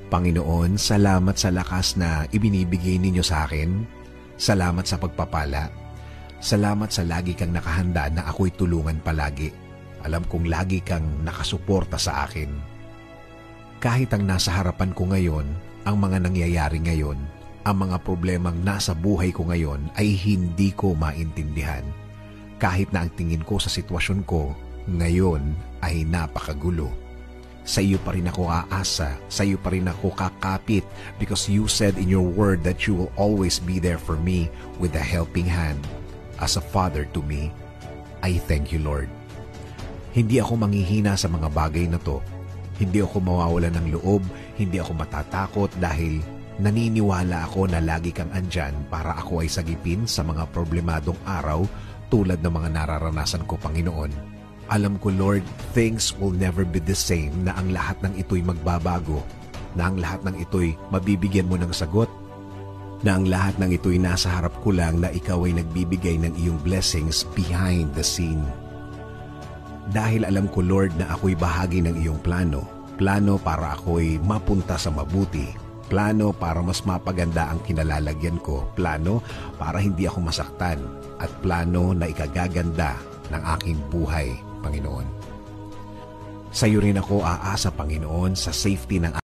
Panginoon, salamat sa lakas na ibinibigay ninyo sa akin. Salamat sa pagpapala. Salamat sa lagi kang nakahanda na ako'y tulungan palagi. Alam kong lagi kang nakasuporta sa akin. Kahit ang nasa harapan ko ngayon, ang mga nangyayari ngayon, ang mga problemang nasa buhay ko ngayon ay hindi ko maintindihan. Kahit na ang tingin ko sa sitwasyon ko ngayon ay napakagulo. Sa iyo pa rin ako aasa, sa iyo pa rin ako kakapit because you said in your word that you will always be there for me with a helping hand. As a father to me, I thank you, Lord. Hindi ako manghihina sa mga bagay na to. Hindi ako mawawala ng loob, hindi ako matatakot dahil naniniwala ako na lagi kang andyan para ako ay sagipin sa mga problemadong araw tulad ng mga nararanasan ko, Panginoon. Alam ko, Lord, things will never be the same na ang lahat ng ito'y magbabago, na ang lahat ng ito'y mabibigyan mo ng sagot, na ang lahat ng ito'y nasa harap ko lang na ikaw ay nagbibigay ng iyong blessings behind the scene. Dahil alam ko, Lord, na ako'y bahagi ng iyong plano para ako'y mapunta sa mabuti, plano para mas mapaganda ang kinalalagyan ko, plano para hindi ako masaktan, at plano na ikagaganda ng aking buhay, Panginoon. Sa iyo rin ako aasa, Panginoon, sa safety ng